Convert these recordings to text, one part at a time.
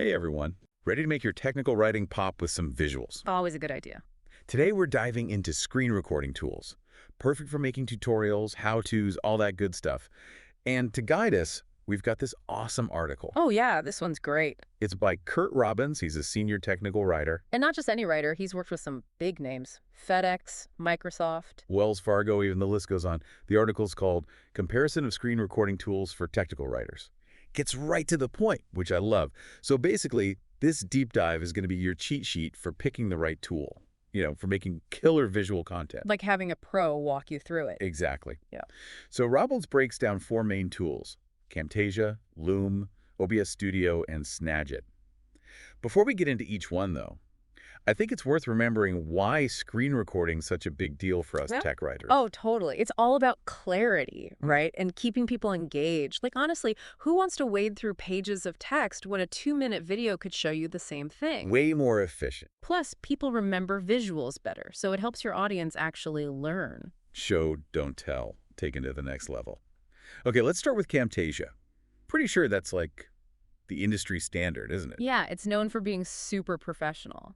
Hey everyone, ready to make your technical writing pop with some visuals. Always a good idea. Today we're diving into screen recording tools. Perfect for making tutorials, how-tos, all that good stuff. And to guide us, we've got this awesome article. Oh yeah, this one's great. It's by Curt Robbins. He's a senior technical writer. And not just any writer, he's worked with some big names. FedEx, Microsoft. Wells Fargo, even the list goes on. The article's called Comparison of Screen Recording Tools for Technical Writers. Gets right to the point, which I love. So basically, this deep dive is going to be your cheat sheet for picking the right tool, for making killer visual content. Like having a pro walk you through it. Exactly. Yeah. So Robbins breaks down four main tools: Camtasia, Loom, OBS Studio, and Snagit. Before we get into each one, though, I think it's worth remembering why screen recording is such a big deal for us tech writers. Oh, totally. It's all about clarity, right? And keeping people engaged. Like, honestly, who wants to wade through pages of text when a 2-minute video could show you the same thing? Way more efficient. Plus, people remember visuals better, so it helps your audience actually learn. Show, don't tell, taken to the next level. Okay, let's start with Camtasia. Pretty sure that's like the industry standard, isn't it? Yeah, it's known for being super professional.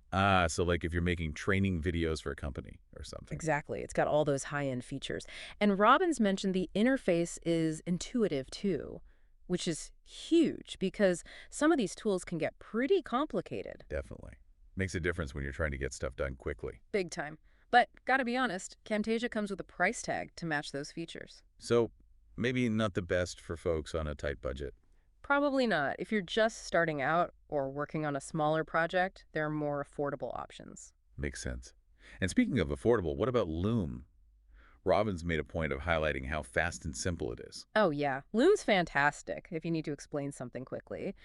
So like if you're making training videos for a company or something. Exactly. It's got all those high-end features. And Robbins mentioned the interface is intuitive too, which is huge because some of these tools can get pretty complicated. Definitely. Makes a difference when you're trying to get stuff done quickly. Big time. But gotta be honest, Camtasia comes with a price tag to match those features. So maybe not the best for folks on a tight budget. Probably not. If you're just starting out or working on a smaller project, there are more affordable options. Makes sense. And speaking of affordable, what about Loom? Robbins made a point of highlighting how fast and simple it is. Oh yeah, Loom's fantastic if you need to explain something quickly.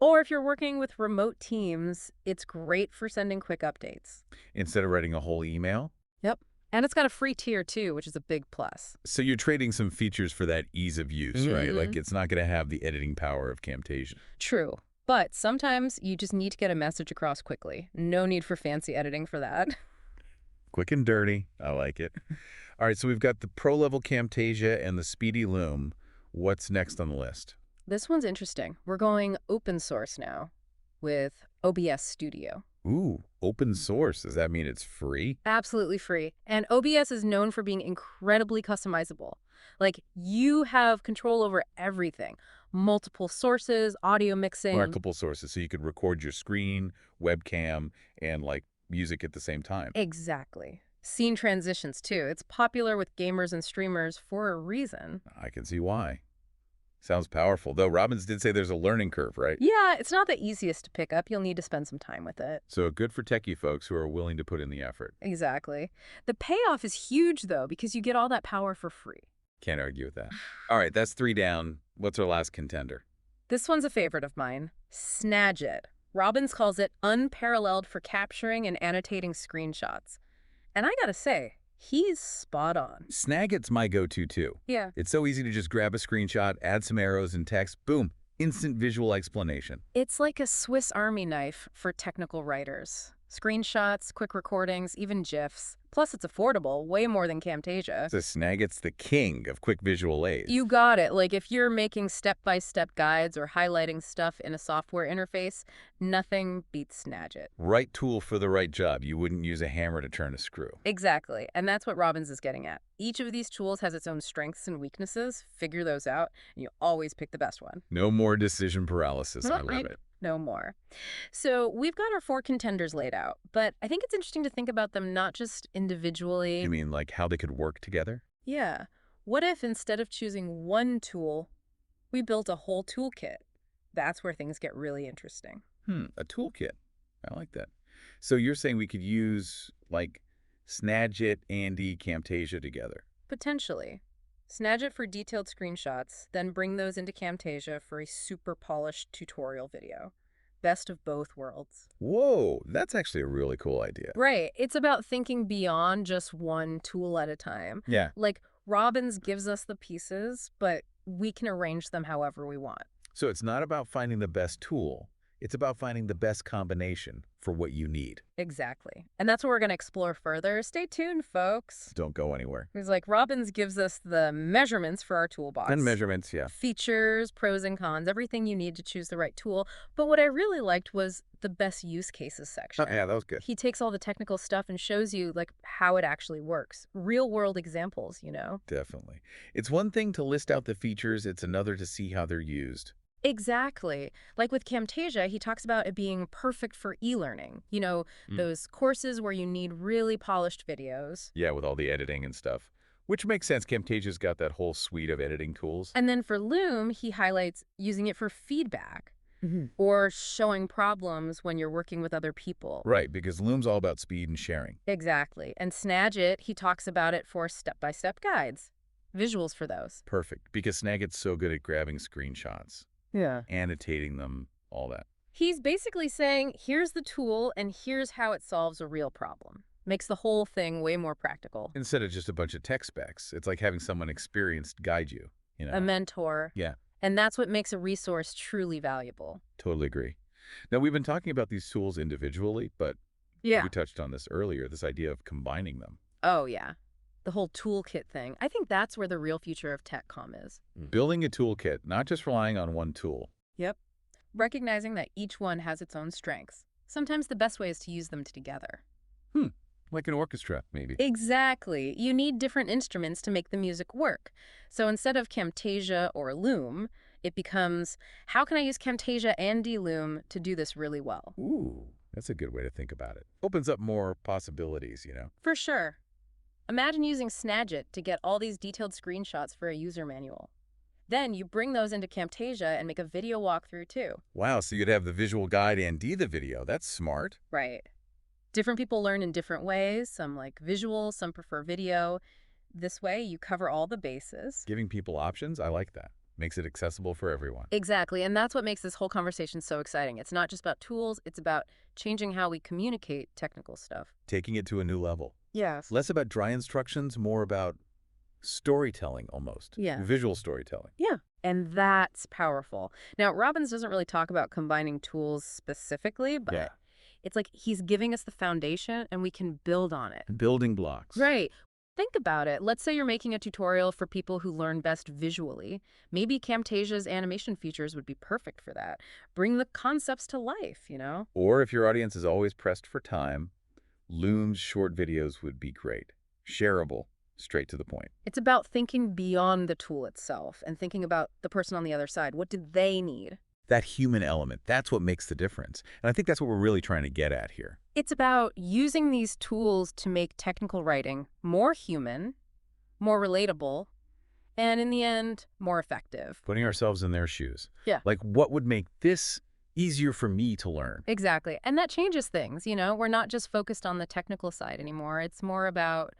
Or if you're working with remote teams, it's great for sending quick updates. Instead of writing a whole email? Yep. And it's got a free tier too, which is a big plus. So you're trading some features for that ease of use, right? Like it's not going to have the editing power of Camtasia. True. But sometimes you just need to get a message across quickly. No need for fancy editing for that. Quick and dirty. I like it. All right, so we've got the pro-level Camtasia and the speedy Loom. What's next on the list? This one's interesting. We're going open source now with OBS Studio. Ooh, open source. Does that mean it's free? Absolutely free. And OBS is known for being incredibly customizable. Like, you have control over everything. Multiple sources, audio mixing. Multiple sources, so you could record your screen, webcam, and, like, music at the same time. Exactly. Scene transitions, too. It's popular with gamers and streamers for a reason. I can see why. Sounds powerful, though Robbins did say there's a learning curve, right? Yeah, it's not the easiest to pick up. You'll need to spend some time with it. So good for techie folks who are willing to put in the effort. Exactly. The payoff is huge, though, because you get all that power for free. Can't argue with that. All right, that's 3 down. What's our last contender? This one's a favorite of mine. Snagit. Robbins calls it unparalleled for capturing and annotating screenshots. And I gotta say, he's spot on. Snagit's my go-to, too. Yeah. It's so easy to just grab a screenshot, add some arrows and text, boom, instant visual explanation. It's like a Swiss Army knife for technical writers. Screenshots, quick recordings, even GIFs. Plus, it's affordable, way more than Camtasia. So Snagit's the king of quick visual aids. You got it. Like, if you're making step-by-step guides or highlighting stuff in a software interface, nothing beats Snagit. Right tool for the right job. You wouldn't use a hammer to turn a screw. Exactly. And that's what Robbins is getting at. Each of these tools has its own strengths and weaknesses. Figure those out, and you always pick the best one. No more decision paralysis. I love it. No more. So we've got our 4 contenders laid out, but I think it's interesting to think about them not just individually. You mean like how they could work together? Yeah. What if instead of choosing one tool, we built a whole toolkit? That's where things get really interesting. A toolkit. I like that. So you're saying we could use like Snagit, Andy, Camtasia together? Potentially. Snagit for detailed screenshots, then bring those into Camtasia for a super polished tutorial video. Best of both worlds. Whoa, that's actually a really cool idea. Right. It's about thinking beyond just one tool at a time. Yeah. Like, Robbins gives us the pieces, but we can arrange them however we want. So it's not about finding the best tool. It's about finding the best combination for what you need. Exactly. And that's what we're going to explore further. Stay tuned, folks. Don't go anywhere. It's like Robbins gives us the measurements for our toolbox. And measurements, yeah. Features, pros and cons, everything you need to choose the right tool. But what I really liked was the best use cases section. Oh, yeah, that was good. He takes all the technical stuff and shows you like how it actually works. Real world examples, Definitely. It's one thing to list out the features, it's another to see how they're used. Exactly. Like with Camtasia, he talks about it being perfect for e-learning. Those courses where you need really polished videos. Yeah, with all the editing and stuff. Which makes sense. Camtasia's got that whole suite of editing tools. And then for Loom, he highlights using it for feedback or showing problems when you're working with other people. Right, because Loom's all about speed and sharing. Exactly. And Snagit, he talks about it for step-by-step guides. Visuals for those. Perfect, because Snagit's so good at grabbing screenshots. Yeah. Annotating them, all that. He's basically saying, here's the tool and here's how it solves a real problem. Makes the whole thing way more practical. Instead of just a bunch of tech specs, it's like having someone experienced guide you, A mentor. Yeah. And that's what makes a resource truly valuable. Totally agree. Now, we've been talking about these tools individually, but we touched on this earlier, this idea of combining them. Oh, yeah. The whole toolkit thing. I think that's where the real future of tech comm is. Building a toolkit, not just relying on one tool. Yep. Recognizing that each one has its own strengths. Sometimes the best way is to use them together. Like an orchestra, maybe. Exactly. You need different instruments to make the music work. So instead of Camtasia or Loom, it becomes, how can I use Camtasia and Loom to do this really well? Ooh, that's a good way to think about it. Opens up more possibilities, For sure. Imagine using Snagit to get all these detailed screenshots for a user manual. Then you bring those into Camtasia and make a video walkthrough too. Wow, so you'd have the visual guide and the video. That's smart. Right. Different people learn in different ways. Some like visual, some prefer video. This way, you cover all the bases. Giving people options, I like that. Makes it accessible for everyone. Exactly, and that's what makes this whole conversation so exciting. It's not just about tools, it's about changing how we communicate technical stuff. Taking it to a new level. Yes. Less about dry instructions, more about storytelling almost. Yeah. Visual storytelling. Yeah, and that's powerful. Now, Robbins doesn't really talk about combining tools specifically, but it's like he's giving us the foundation and we can build on it. Building blocks. Right. Think about it. Let's say you're making a tutorial for people who learn best visually. Maybe Camtasia's animation features would be perfect for that. Bring the concepts to life, Or if your audience is always pressed for time, Loom's short videos would be great. Shareable, straight to the point. It's about thinking beyond the tool itself and thinking about the person on the other side. What do they need? That human element, that's what makes the difference. And I think that's what we're really trying to get at here. It's about using these tools to make technical writing more human, more relatable, and in the end, more effective. Putting ourselves in their shoes. Yeah. Like, what would make this easier for me to learn? Exactly. And that changes things, We're not just focused on the technical side anymore. It's more about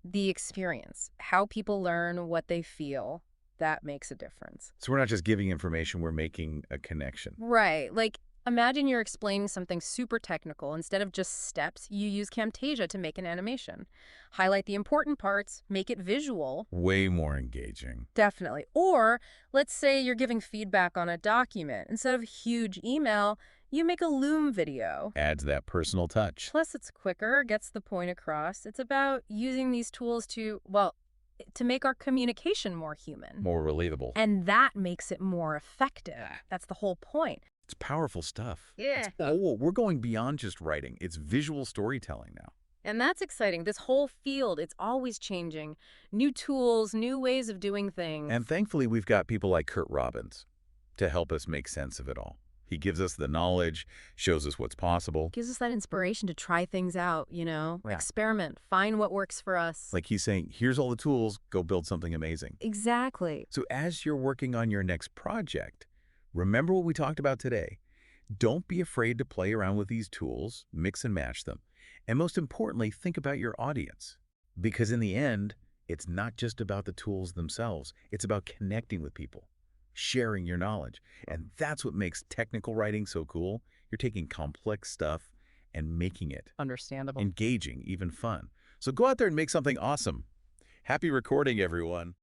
the experience, how people learn, what they feel. That makes a difference. So we're not just giving information, we're making a connection. Right. Like, imagine you're explaining something super technical. Instead of just steps, you use Camtasia to make an animation. Highlight the important parts, make it visual. Way more engaging. Definitely. Or let's say you're giving feedback on a document. Instead of a huge email, you make a Loom video. Adds that personal touch. Plus, it's quicker, gets the point across. It's about using these tools to make our communication more human. More relatable. And that makes it more effective. That's the whole point. It's powerful stuff. Yeah. We're going beyond just writing. It's visual storytelling now. And that's exciting. This whole field, it's always changing. New tools, new ways of doing things. And thankfully, we've got people like Curt Robbins to help us make sense of it all. He gives us the knowledge, shows us what's possible. Gives us that inspiration to try things out, Experiment, find what works for us. Like he's saying, here's all the tools, go build something amazing. Exactly. So as you're working on your next project, remember what we talked about today. Don't be afraid to play around with these tools, mix and match them. And most importantly, think about your audience. Because in the end, it's not just about the tools themselves. It's about connecting with people, sharing your knowledge. And that's what makes technical writing so cool. You're taking complex stuff and making it understandable, engaging, even fun. So go out there and make something awesome. Happy recording, everyone.